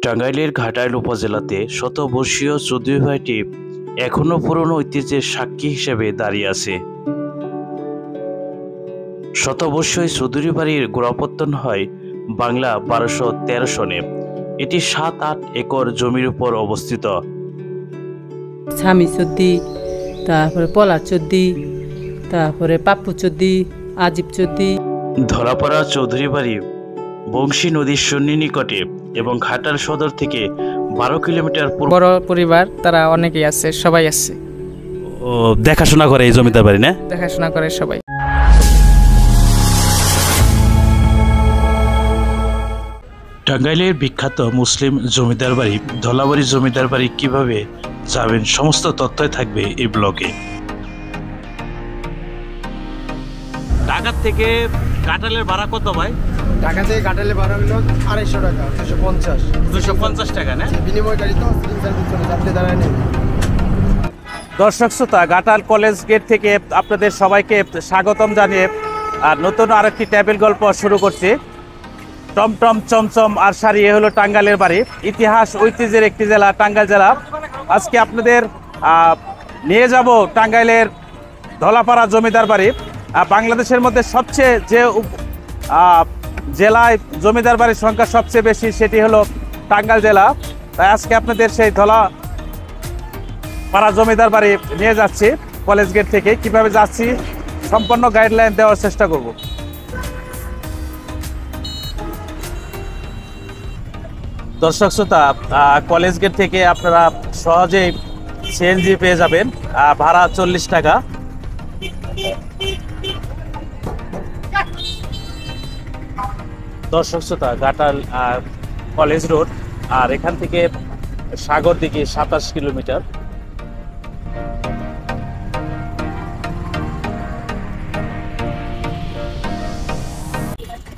টাঙ্গাইলের ঘাটাইল উপজেলাতে শতবর্ষীয় চৌধুরী বাড়িটি এখনো পুরনো ঐতিহ্যের সাক্ষী হিসেবে দাঁড়িয়ে আছে। শতবর্ষীয় চৌধুরী বাড়ির গোড়াপত্তন হয় বাংলা 1213 সনে। এটি 7-8 একর জমির উপর অবস্থিত। স্বামী চৌধুরী, তারপরে পলা চৌধুরী, তারপরে পাপ্পু চৌধুরী, আজিব চৌধুরী। ধলাপাড়া চৌধুরী বাড়ি বংশী নদীর সন্নিকটে এবং ঘাটাল সদর থেকে 12 কিলোমিটার। বড় পরিবার, তারা অনেকেই আছে, সবাই আছে। ও দেখাশোনা করে এই জমিদার বাড়ি না? দেখাশোনা করে সবাই। টাঙ্গাইলের বিখ্যাত মুসলিম জমিদার বাড়ি ধলাবাড়ি জমিদার বাড়ি কিভাবে যাবেন সমস্ত তথ্যই থাকবে এই ব্লগে। ঢাকা থেকে ঘাটালের ভাড়া কত ভাই? ঢাকা থেকে ঘাটালের ভাড়া হলো 250 টাকা, 250 টাকা না? বিনিময় গাড়ি তো যাত্রী দাঁড়ায় নেই। দর্শক শ্রোতা, ঘাটাল কলেজ গেট থেকে আপনাদের সবাইকে স্বাগতম জানিয়ে আর নতুন আরেকটি ট্যাবেল গল্প শুরু করছি। টমটম চমচম আর সারি, এ হলো টাঙ্গাইলের বাড়ি। ইতিহাস ঐতিহ্যের একটি জেলা টাঙ্গাইল জেলা। আজকে আপনাদের নিয়ে যাব টাঙ্গাইলের ধলাপাড়া জমিদার বাড়ি। বাংলাদেশের মধ্যে সবচেয়ে যে জেলায় জমিদার বাড়ির সংখ্যা সবচেয়ে বেশি সেটি হলো টাঙ্গাইল জেলা। তাই আজকে আপনাদের সেই ধলাপাড়া জমিদার বাড়ি নিয়ে যাচ্ছি কলেজ গেট থেকে। কিভাবে যাচ্ছি সম্পূর্ণ গাইডলাইন দেওয়ার চেষ্টা করব। দর্শক শ্রোতা, কলেজ গেট থেকে আপনারা সহজেই সিএনজি পেয়ে যাবেন, ভাড়া 40 টাকা। দর্শক শ্রোতা, ঘাটাল কলেজ রোড, আর এখান থেকে সাগর দিকে 27 কিলোমিটার।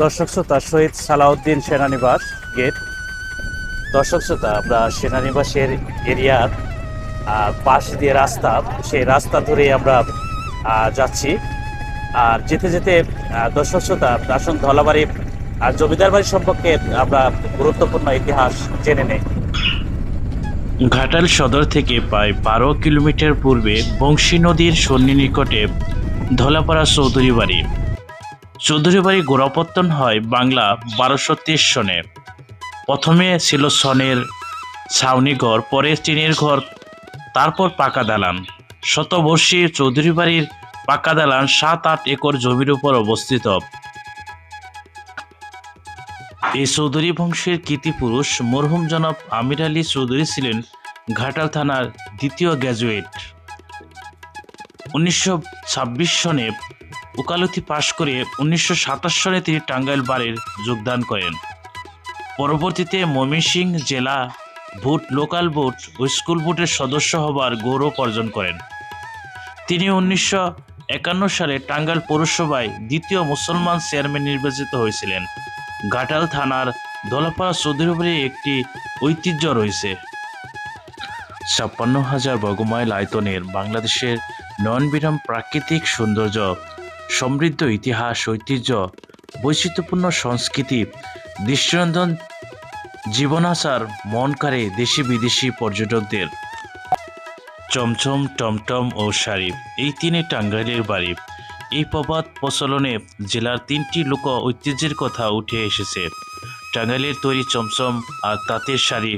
দর্শক শ্রোতা, শহীদ সালাউদ্দিন সেনানিবাস গেট। দর্শক শ্রোতা, আমরা সেনানিবাসের এরিয়ার পাশ দিয়ে রাস্তা, সেই রাস্তা ধরে আমরা যাচ্ছি। আর যেতে যেতে দর্শক শ্রোতা, আসুন ধলাবাড়ি আর জমিদার বাড়ি সম্পর্কে আমরা গুরুত্বপূর্ণ ইতিহাস জেনে নেই। ঘাটাল সদর থেকে প্রায় 12 কিলোমিটার পূর্বে বংশী নদীর সন্নিকটে ধলাপাড়া চৌধুরী বাড়ি। চৌধুরী বাড়ি গোড়াপত্তন হয় বাংলা 1213 সনে। প্রথমে ছিল সনের ছাউনি ঘর, পরে টিনের ঘর, তারপর পাকা দালান। শতবর্ষী চৌধুরী বাড়ির পাকা দালান 7-8 একর জমির উপর অবস্থিত। এই চৌধুরী বংশের কীর্তিপুরুষ মরহুম জনাব আমির আলী চৌধুরী ছিলেন ঘাটাল থানার দ্বিতীয় গ্র্যাজুয়েট। 1926 সনে উকালতি পাশ করে 1927 সনে তিনি টাঙ্গাইল বারের যোগদান করেন। পরবর্তীতে ময়মনসিংহ জেলা vote, local vote oh school ভোটের সদস্য হবার গৌরব অর্জন করেন। তিনি 1951 সালে টাঙ্গাইল পৌরসভায় দ্বিতীয় মুসলমান চেয়ারম্যান নির্বাচিত হয়েছিলেন। ঘাটাল থানার ধলাপাড়া চৌধুরী বাড়ির একটি ঐতিহ্য রয়েছে। 56,000 বর্গমাইল আয়তনের বাংলাদেশের নয়নবিরাম প্রাকৃতিক সৌন্দর্য, সমৃদ্ধ ইতিহাস, ঐতিহ্য, বৈচিত্র্যপূর্ণ সংস্কৃতি, দৃষ্টিনন্দন জীবনাচার মন কাড়ে দেশি বিদেশি পর্যটকদের। চমচম, টমটম ও শাড়ি, এই তিনে টাঙ্গাইলের বাড়ি। এই প্রবাদ প্রচলনে জেলার 3টি লোক ঐতিহ্যের কথা উঠে এসেছে। টাঙ্গাইলের তৈরি চমচম আর তাঁতের শাড়ি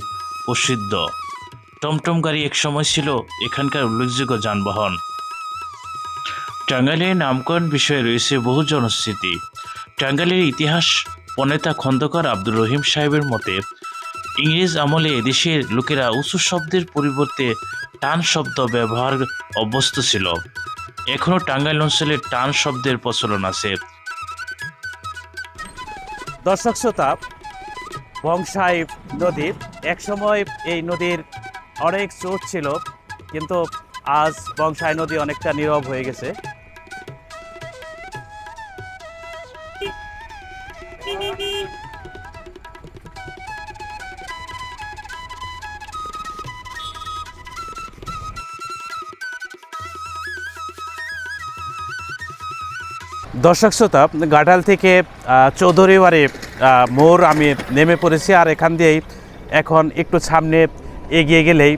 প্রসিদ্ধ। টমটম গাড়ি একসময় ছিল এখানকার উল্লেখযোগ্য যানবাহন। টাঙ্গাইলের নামকরণ বিষয়ে রয়েছে বহু জনশ্রুতি। টাঙ্গাইলের ইতিহাস প্রণেতা খন্দকার আব্দুর রহিম সাহেবের মতে, ইংরেজ আমলে এদেশের লোকেরা উঁচু শব্দের পরিবর্তে টান শব্দ ব্যবহার অভ্যস্ত ছিল। এখনও টাঙ্গাইল অঞ্চলে টান শব্দের প্রচলন আছে। দর্শক শ্রোতা, বংশাই নদী, একসময় এই নদীর অনেক স্রোত ছিল, কিন্তু আজ বংশাই নদী অনেকটা নীরব হয়ে গেছে। দর্শক শ্রোতা, ঘাটাল থেকে চৌধুরী বাড়ি মোড় আমি নেমে পড়েছি, আর এখান দিয়েই এখন একটু সামনে এগিয়ে গেলেই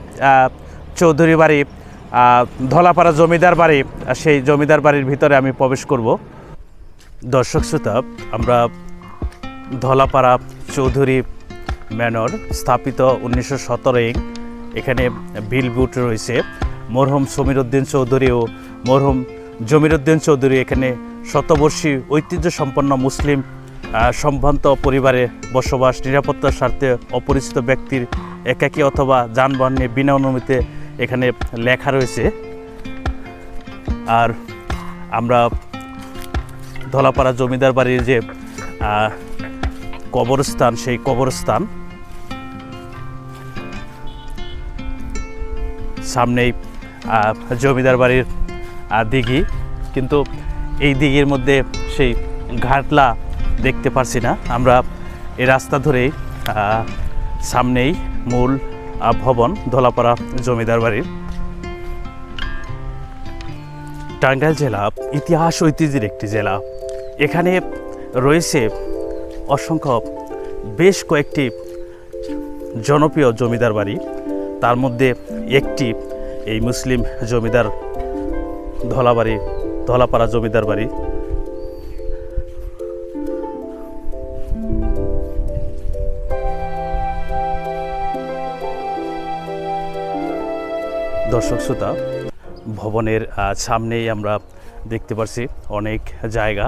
চৌধুরী বাড়ি, ধলাপাড়া জমিদার বাড়ি, সেই জমিদার বাড়ির ভিতরে আমি প্রবেশ করব। দর্শক শ্রোতা, আমরা ধলাপাড়া চৌধুরী ম্যানর স্থাপিত 1917-এ এখানে বিলবোর্ড রয়েছে। মরহুম সমীর উদ্দিন চৌধুরী ও মরহুম জমির উদ্দিন চৌধুরী এখানে শতবর্ষী ঐতিহ্য সম্পন্ন মুসলিম সম্ভ্রান্ত পরিবারে বসবাস, নিরাপত্তার স্বার্থে অপরিচিত ব্যক্তির একাকী অথবা যানবাহন নিয়ে বিনা অনুমতিতে এখানে লেখা রয়েছে। আর আমরা ধলাপাড়া জমিদার বাড়ির যে কবরস্থান, সেই কবরস্থান সামনেই জমিদার বাড়ির দিঘি, কিন্তু এই দিঘির মধ্যে সেই ঘাটলা দেখতে পারছি না। আমরা এই রাস্তা ধরেই সামনেই মূল ভবন ধলাপাড়া জমিদার বাড়ির। টাঙ্গাইল জেলা ইতিহাস ঐতিহ্যের একটি জেলা। এখানে রয়েছে অসংখ্য বেশ কয়েকটি জনপ্রিয় জমিদার বাড়ি, তার মধ্যে একটি এই মুসলিম জমিদার ধলাপাড়া জমিদার বাড়ি। দর্শক শ্রোতা, ভবনের সামনেই আমরা দেখতে পাচ্ছি অনেক জায়গা।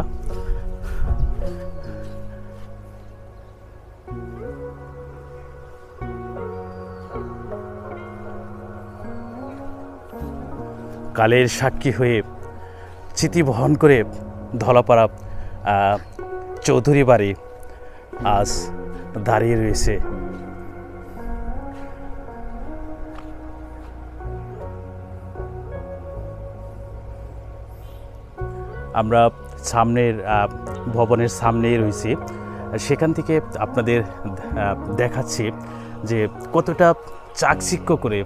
কালের সাক্ষী হয়ে স্মৃতি বহন করে ধলাপাড়া চৌধুরী বাড়ি আজ দাঁড়িয়ে রয়েছে। আমরা সামনের ভবনের সামনেই রয়েছি, সেখান থেকে আপনাদের দেখাচ্ছি যে কতটা চাকচিক্য করে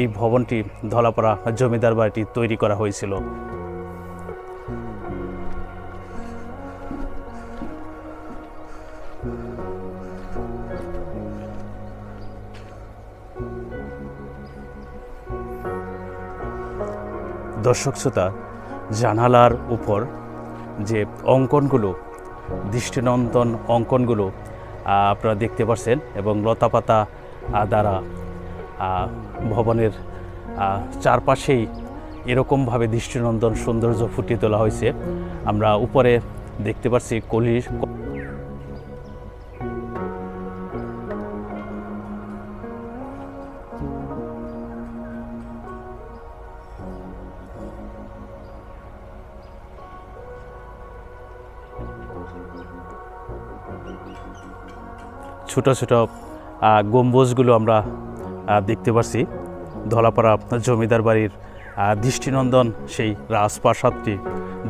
এই ভবনটি ধলাপাড়া জমিদার বাড়িটি তৈরি করা হয়েছিল। দর্শক শ্রোতা, জানালার উপর যে অঙ্কনগুলো, দৃষ্টিনন্দন অঙ্কনগুলো আপনারা দেখতে পাচ্ছেন, এবং লতাপাতা দ্বারা ভবনের চারপাশেই এরকমভাবে দৃষ্টিনন্দন সৌন্দর্য ফুটিয়ে তোলা হয়েছে। আমরা উপরে দেখতে পাচ্ছি কলির ছোট ছোট গম্বুজগুলো আমরা দেখতে পাচ্ছি। ধলাপাড়া জমিদার বাড়ির দৃষ্টিনন্দন সেই রাজপ্রাসাদটি,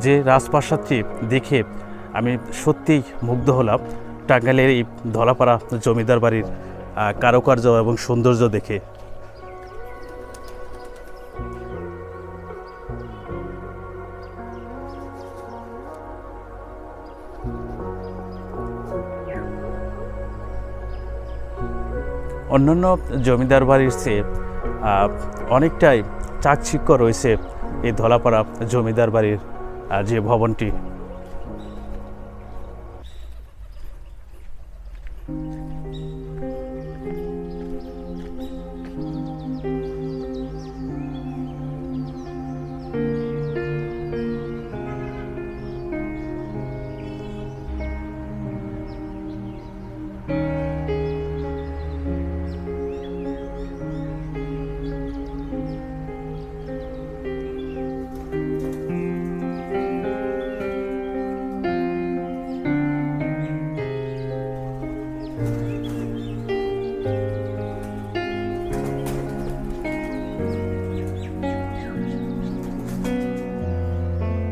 যে রাজপ্রাসাদটি দেখে আমি সত্যিই মুগ্ধ হলাম। টাঙ্গাইলের এই ধলাপাড়া জমিদার বাড়ির কারুকার্য এবং সৌন্দর্য দেখে। অন্যান্য জমিদার বাড়ির চেয়ে অনেকটাই চাকচিক্য রয়েছে এই ধলাপাড়া জমিদার বাড়ির যে ভবনটি।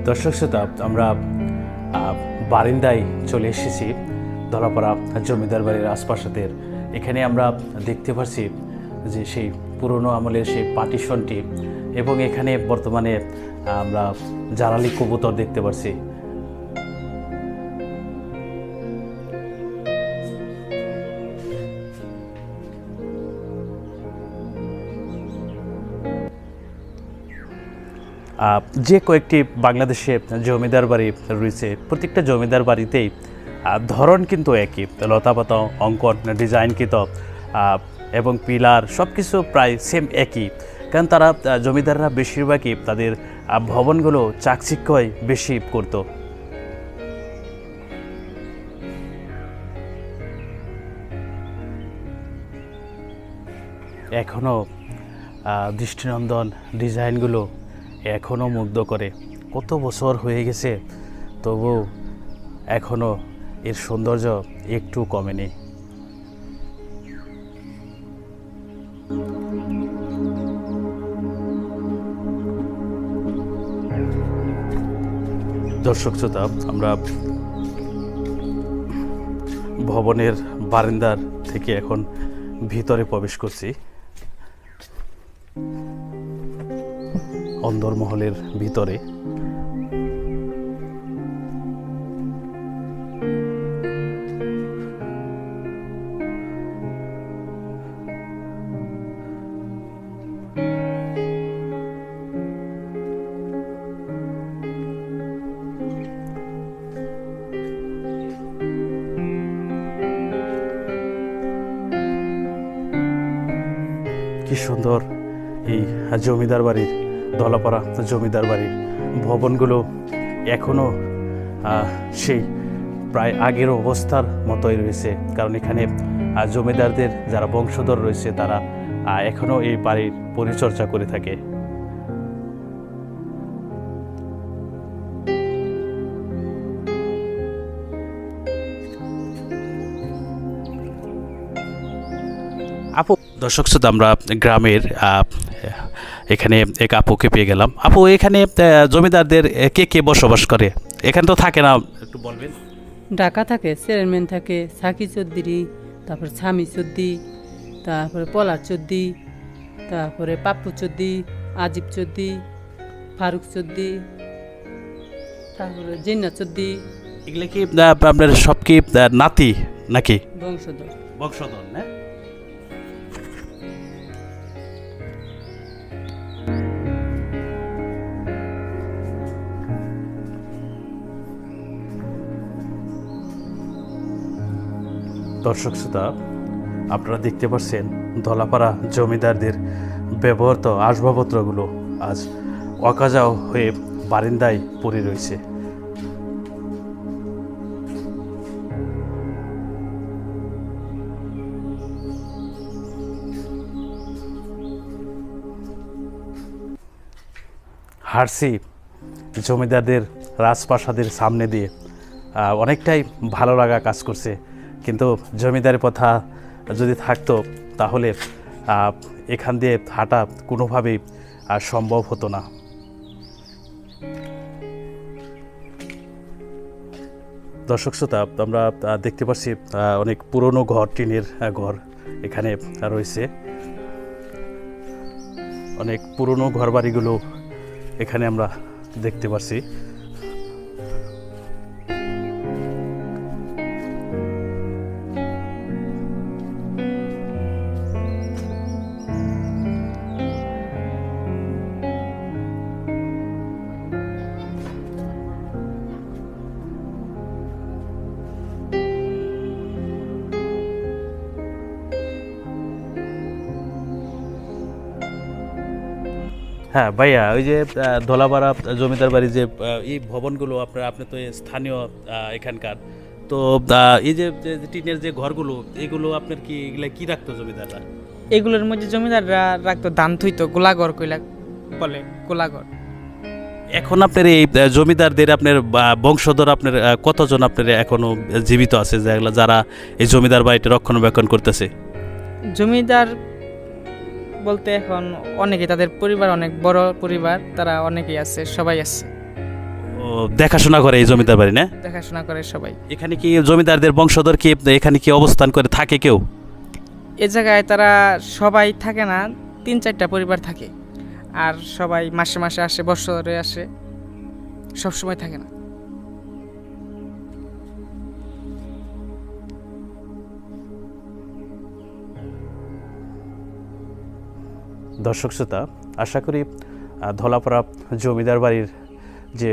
দর্শক শ্রোতা, আমরা বারিন্দায় চলে এসেছি ধলাপাড়া জমিদার বাড়ির রাজপ্রাসাদের। এখানে আমরা দেখতে পাচ্ছি যে সেই পুরনো আমলের সেই পার্টিশনটি, এবং এখানে বর্তমানে আমরা জারালি কবুতর দেখতে পাচ্ছি। যে কয়েকটি বাংলাদেশে জমিদার বাড়ি রয়েছে প্রত্যেকটা জমিদার বাড়িতেই ধরন কিন্তু একই, লতাপাতা অঙ্কন ডিজাইনকৃত এবং পিলার সব কিছু প্রায় সেম একই। কারণ তারা জমিদাররা বেশিরভাগই তাদের ভবনগুলো চাকচিক্যই বেশি করত। এখনও দৃষ্টিনন্দন ডিজাইনগুলো এখনও মুগ্ধ করে। কত বছর হয়ে গেছে তবু এখনও এর সৌন্দর্য একটু কমেনি। দর্শক শ্রোতা, আমরা ভবনের বারান্দার থেকে এখন ভিতরে প্রবেশ করছি। অন্দরমহলের ভিতরে কি সুন্দর এই জমিদার বাড়ির, ধলাপাড়া জমিদার বাড়ির ভবনগুলো এখনও সেই প্রায় আগের অবস্থার মতোই রয়েছে। কারণ এখানে জমিদারদের যারা বংশধর রয়েছে তারা এখনও এই বাড়ির পরিচর্যা করে থাকে। আপু, দর্শক শ্রোতা, আমরা গ্রামের এখানে এক আপুকে পেয়ে গেলাম। আপু, এখানে জমিদারদের কে কে বসবাস করে? এখানে তো থাকে না, একটু বলবেন। ঢাকা থাকে, চেয়ারম্যান থাকে, সাকি চৌধুরী, তারপর স্বামী চৌধুরী, তারপরে পলাশ চৌধুরী, তারপরে পাপ্পু চৌধুরী, আজিব চৌধুরী, ফারুক চৌধুরী, তারপরে জিন্না চৌধুরী। এগুলো কি আপনার সব কি নাতি নাকি বংশধর? বংশধর না? দর্শক শ্রোতা, আপনারা দেখতে পাচ্ছেন ধলাপাড়া জমিদারদের ব্যবহৃত আসবাবপত্রগুলো আজ অকাজাও হয়ে বারিন্দায় পড়ে রয়েছে। হারসি জমিদারদের রাজপ্রাসাদের সামনে দিয়ে অনেকটাই ভালো লাগা কাজ করছে। কিন্তু জমিদারের কথা যদি থাকতো তাহলে এখান দিয়ে হাঁটা কোনোভাবেই সম্ভব হতো না। দর্শক শ্রোতা, আমরা দেখতে পাচ্ছি অনেক পুরনো ঘর, টিনের ঘর এখানে রয়েছে। অনেক পুরনো ঘরবাড়িগুলো এখানে আমরা দেখতে পাচ্ছি। হ্যাঁ ভাইয়া, ওই যে ধলাপাড়া জমিদার বাড়ি যে এই ভবনগুলো আপনি তো স্থানীয় এখানকার, তো এই যে টিনের যে ঘরগুলো এগুলো আপনার কি এগুলা কি রাখতো জমিদাররা? এগুলোর মধ্যে জমিদাররা রাখতো ধান থুইতো, গোলাঘর কইলা বলে, গোলাঘর। এখন আপনার এই জমিদারদের আপনার বংশধর আপনার কতজন আপনার এখনো জীবিত আছে যারা এই জমিদার বাড়িটা রক্ষণাবেক্ষণ করতেছে? জমিদার বলতে এখন অনেকে, তাদের পরিবার অনেক বড় পরিবার, তারা অনেকেই আছে, সবাই আছে। ও, দেখাশোনা করে এই জমিদার বাড়ি না? দেখাশোনা করে সবাই। এখানে কি জমিদারদের বংশধর কি এখানে কি অবস্থান করে থাকে কেউ? এ জায়গায় তারা সবাই থাকে না, 3-4টা পরিবার থাকে, আর সবাই মাসে মাসে আসে, বছরে আসে, সবসময় থাকে না। দর্শক শ্রোতা, আশা করি ধলাপাড়া জমিদার বাড়ির যে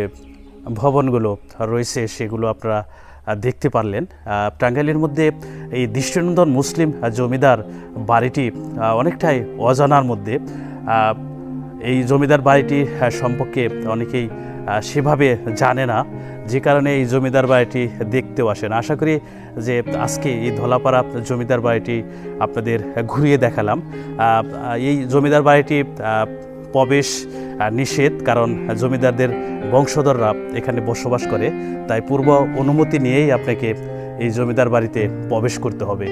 ভবনগুলো রয়েছে সেগুলো আপনারা দেখতে পারলেন। টাঙ্গাইলের মধ্যে এই দৃষ্টিনন্দন মুসলিম জমিদার বাড়িটি অনেকটাই অজানার মধ্যে। এই জমিদার বাড়িটি সম্পর্কে অনেকেই সেভাবে জানে না, যে কারণে এই জমিদার বাড়িটি দেখতেও আসেন। আশা করি যে আজকে এই ধলাপাড়া জমিদার বাড়িটি আপনাদের ঘুরিয়ে দেখালাম। এই জমিদার বাড়িটি প্রবেশ নিষেধ, কারণ জমিদারদের বংশধররা এখানে বসবাস করে, তাই পূর্ব অনুমতি নিয়েই আপনাকে এই জমিদার বাড়িতে প্রবেশ করতে হবে।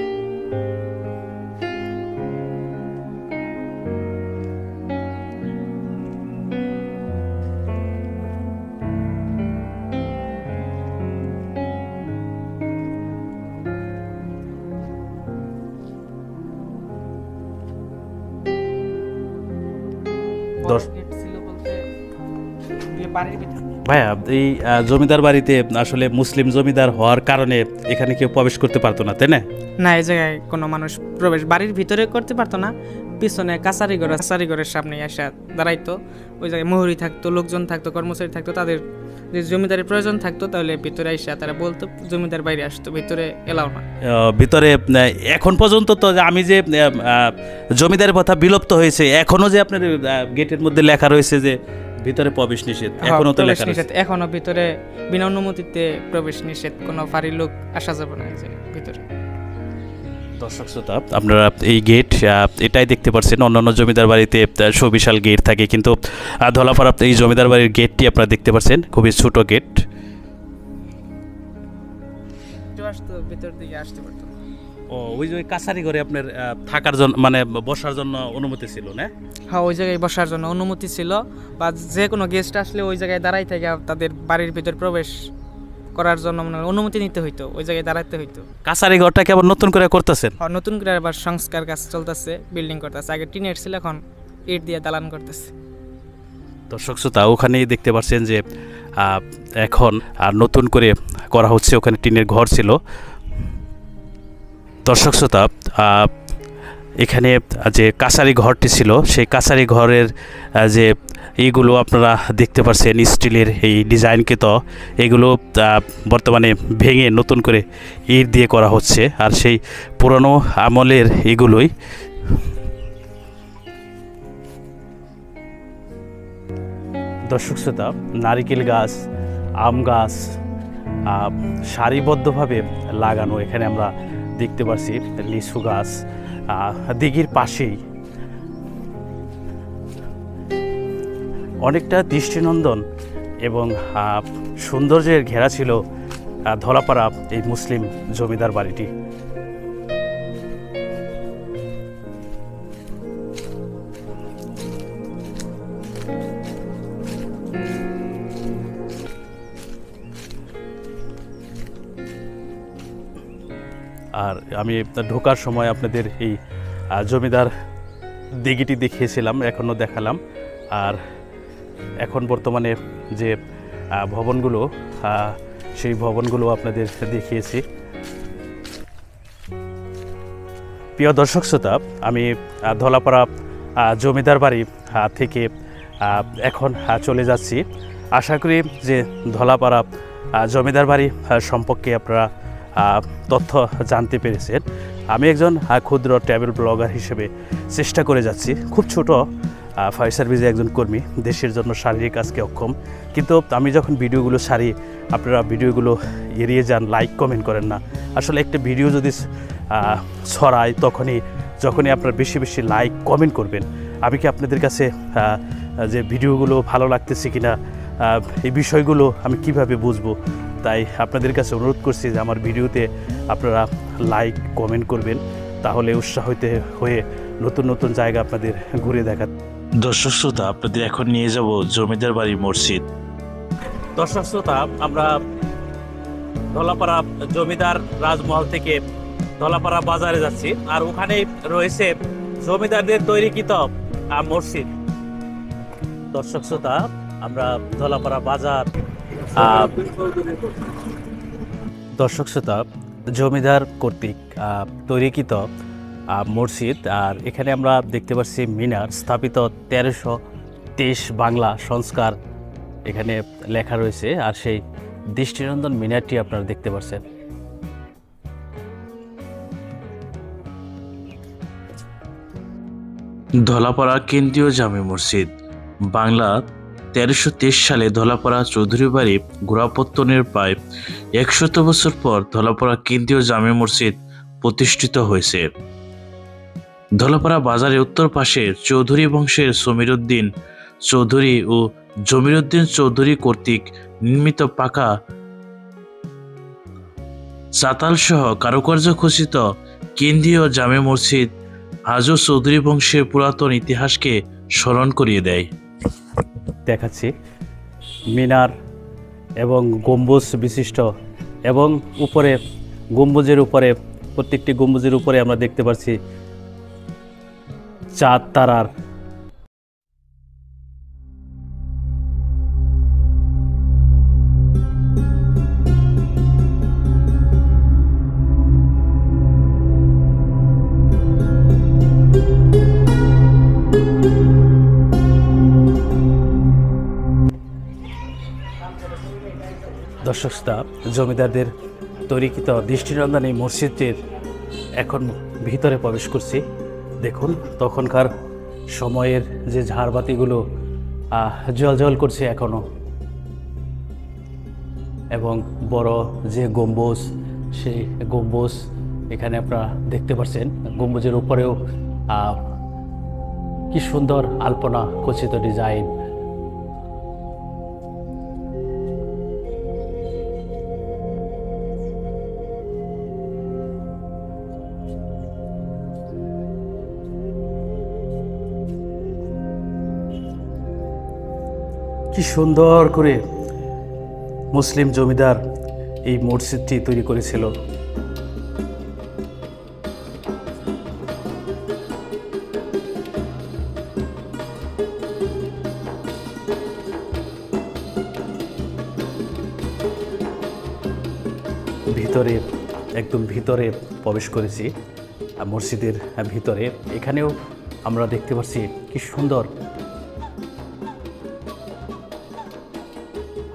গেট ছিল বলতে বাড়ির ভিতরে। ভাইয়া, এই জমিদার বাড়িতে আসলে মুসলিম জমিদার হওয়ার কারণে এখানে কেউ প্রবেশ করতে পারতো না, তাই না? না, এই জায়গায় কোনো মানুষ প্রবেশ বাড়ির ভিতরে করতে পারতো না। পিছনে কাছারিঘরের সামনে এসে দাঁড়াইতো। ওই জায়গায় মোহরি থাকতো, লোকজন থাকতো, কর্মচারী থাকতো। তাদের যে জমিদারের প্রয়োজন থাকতো তাহলে ভিতরে এসে তারা বলতো, জমিদার বাইরে আসতো, ভিতরে এলাও না। ভিতরে এখন পর্যন্ত তো আমি যে জমিদারের কথা বিলুপ্ত হয়েছে, এখনো যে আপনার গেটের মধ্যে লেখা রয়েছে যে ভিতরে প্রবেশ নিষেধ, এখনো তো লেখা রয়েছে। এখনো ভিতরে বিনা অনুমতিতে প্রবেশ নিষেধ, কোনো ফাঁড়ির লোক আসা যাবে না এই যে ভিতরে। দর্শক শ্রোতা, আপনারা এই গেট এটাই দেখতে পাচ্ছেন। অন্যান্য জমিদার বাড়িতে সুবিশাল গেট থাকে, কিন্তু ধলাপাড়া এই জমিদার বাড়ির গেটটি আপনারা দেখতে পাচ্ছেন, খুবই ছোট গেট। ভিতর দিকে আসতে পারতো। ও, ওই যে কাছারি ঘরে আপনার থাকার জন্য, মানে বসার জন্য অনুমতি ছিল না? হ্যাঁ, ওই জায়গায় বসার জন্য অনুমতি ছিল, বা যে কোনো গেস্ট আসলে ওই জায়গায় দাঁড়াই থেকে তাদের বাড়ির ভিতর প্রবেশ করার জন্য অনুমতি নিতে হইতো, ওই জায়গায় দাঁড়াতে হইতো। কাছারি ঘরটাকে আবার নতুন করে করতেছেন? হ্যাঁ, নতুন করে আবার সংস্কার কাজ চলতেছে, বিল্ডিং করতেছে। আগে টিনের ছিল, এখন ইট দিয়ে দালান করতেছে। দর্শক শ্রোতা, ওখানেই দেখতে পাচ্ছেন যে এখন আর নতুন করে করা হচ্ছে, ওখানে টিনের ঘর ছিল। দর্শক শ্রোতা, এখানে যে কাছারি ঘরটি ছিল, সেই কাছারি ঘরের যে এইগুলো আপনারা দেখতে পাচ্ছেন, স্টিলের এই ডিজাইনকৃত, এগুলো বর্তমানে ভেঙে নতুন করে ইট দিয়ে করা হচ্ছে। আর সেই পুরনো আমলের এগুলোই। দর্শক শ্রোতা, নারিকেল গাছ, আম গাছ সারিবদ্ধভাবে লাগানো এখানে আমরা দেখতে পাচ্ছি। লিচু গাছ দিঘির পাশেই, অনেকটা দৃষ্টিনন্দন এবং সৌন্দর্যের ঘেরা ছিল ধলাপাড়া এই মুসলিম জমিদার বাড়িটি। আর আমি ঢোকার সময় আপনাদের এই জমিদার দিঘিটি দেখিয়েছিলাম, এখনও দেখালাম। আর এখন বর্তমানে যে ভবনগুলো, সেই ভবনগুলো আপনাদের দেখিয়েছি। প্রিয় দর্শক শ্রোতা, আমি ধলাপাড়া জমিদার বাড়ি থেকে এখন চলে যাচ্ছি। আশা করি যে ধলাপাড়া জমিদার বাড়ি সম্পর্কে আপনারা তথ্য জানতে পেরেছেন। আমি একজন ক্ষুদ্র ট্রাভেল ব্লগার হিসেবে চেষ্টা করে যাচ্ছি। খুব ছোট ফায়ার সার্ভিসে একজন কর্মী, দেশের জন্য শারীরিক আজকে অক্ষম, কিন্তু আমি যখন ভিডিওগুলো ছাড়ি আপনারা ভিডিওগুলো এড়িয়ে যান, লাইক কমেন্ট করেন না। আসলে একটা ভিডিও যদি ছড়ায় যখনই আপনারা বেশি বেশি লাইক কমেন্ট করবেন, আমি কি আপনাদের কাছে যে ভিডিওগুলো ভালো লাগতেছে কিনা, এই বিষয়গুলো আমি কিভাবে বুঝবো। তাই আপনাদের কাছে অনুরোধ করছি যে আমার ভিডিওতে আপনারা লাইক কমেন্ট করবেন, তাহলে উৎসাহিত হয়ে নতুন নতুন জায়গা আপনাদের ঘুরে দেখা। দর্শক শ্রোতা, আপনাদের এখন নিয়ে যাব জমিদার বাড়ি মসজিদ। দর্শক শ্রোতা, আমরা ধলাপাড়া জমিদার রাজমহল থেকে ধলাপাড়া বাজারে যাচ্ছি, আর ওখানে রয়েছে জমিদারদের তৈরিকৃত মসজিদ। দর্শক শ্রোতা, আমরা ধলাপাড়া বাজার, দর্শক শ্রোতা, জমিদার কর্তৃক তৈরিকৃত মসজিদ। আর এখানে আমরা দেখতে পাচ্ছি মিনার স্থাপিত দেশ বাংলা সংস্কার এখানে লেখা রয়েছে, আর সেই দৃষ্টিনন্দন মিনারটি আপনারা দেখতে পাচ্ছেন। ধলাপাড়া কেন্দ্রীয় জামে মসজিদ। বাংলা 1323 সালে ধলাপাড়া চৌধুরী বাড়ি গোড়াপত্তনের প্রায় 100 বছর পর ধলাপাড়া কেন্দ্রীয় জামে মসজিদ প্রতিষ্ঠিত হয়েছে। ধলাপাড়া বাজারের উত্তর পাশে চৌধুরী বংশের সমীর উদ্দিন চৌধুরী ও জমির উদ্দিন চৌধুরী কর্তৃক নির্মিত পাকা চাতাল সহ কারুকার্য খচিত কেন্দ্রীয় জামে মসজিদ আজও চৌধুরী বংশের পুরাতন ইতিহাসকে স্মরণ করিয়ে দেয়। দেখাচ্ছি মিনার এবং গম্বুজ বিশিষ্ট, এবং উপরে গম্বুজের উপরে, প্রত্যেকটি গম্বুজের উপরে আমরা দেখতে পাচ্ছি চাঁদ তারার দর্শক শ্রোতা, জমিদারদের তৈরিকৃত দৃষ্টিনন্দন এই মসজিদটির এখন ভিতরে প্রবেশ করছি। দেখুন তখনকার সময়ের যে ঝাড়বাতিগুলো জ্বল করছে এখনো, এবং বড় যে গম্বুজ, সেই গম্বুজ এখানে আপনারা দেখতে পাচ্ছেন। গম্বুজের উপরেও কি সুন্দর আলপনা খচিত ডিজাইন। কি সুন্দর করে মুসলিম জমিদার এই মসজিদটি তৈরি করেছিল। ভিতরে, একদম ভিতরে প্রবেশ করেছি মসজিদের ভিতরে। এখানেও আমরা দেখতে পাচ্ছি কি সুন্দর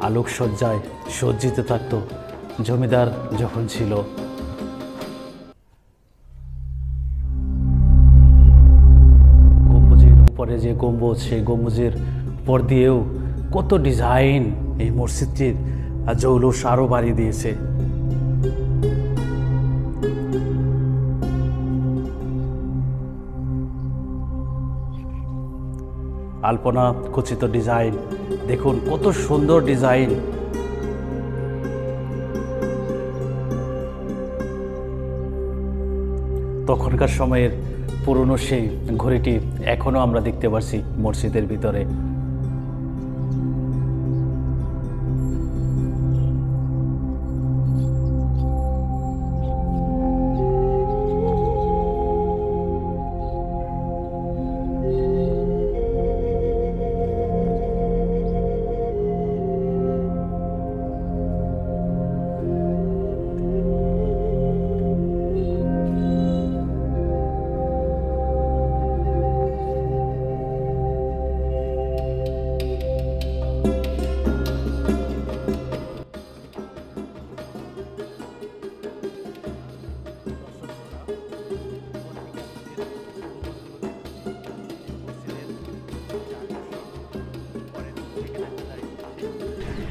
আলোকসজ্জায় সজ্জিত থাকতো জমিদার যখন ছিল। গম্বুজের উপরে যে গম্বুজ, সেই গম্বুজের উপর দিয়েও কত ডিজাইন এই মসজিদটির জৌলুস আরও বাড়িয়ে দিয়েছে। আলপনা খচিত ডিজাইন, দেখুন কত সুন্দর ডিজাইন। তখনকার সময়ের পুরনো সেই ঘড়িটি এখনো আমরা দেখতে পাচ্ছি মসজিদের ভিতরে।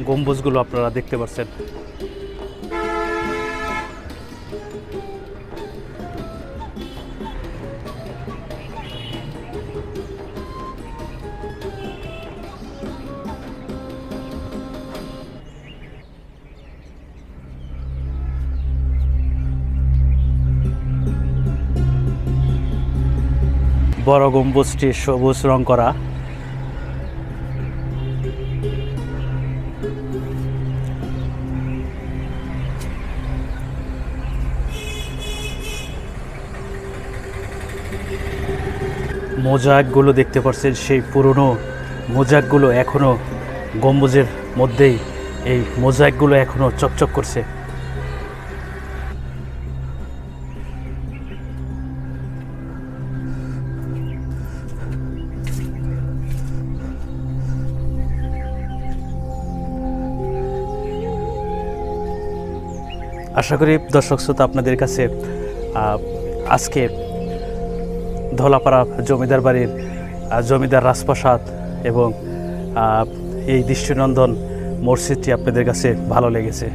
গম্বুজগুলো আপনারা দেখতে পাচ্ছেন। বড় গম্বুজটি সবুজ রং করা। মোজাকগুলো দেখতে পাচ্ছেন, সেই পুরনো মোজাকগুলো এখনো গম্বুজের মধ্যেই, এই মোজাকগুলো এখনো চকচক করছে। আশা করি দর্শক শ্রোতা আপনাদের কাছে আজকে ধলাপাড়া জমিদার বাড়ির জমিদার রাজপ্রাসাদ এবং এই দৃষ্টিনন্দন মসজিদটি আপনাদের কাছে ভালো লেগেছে।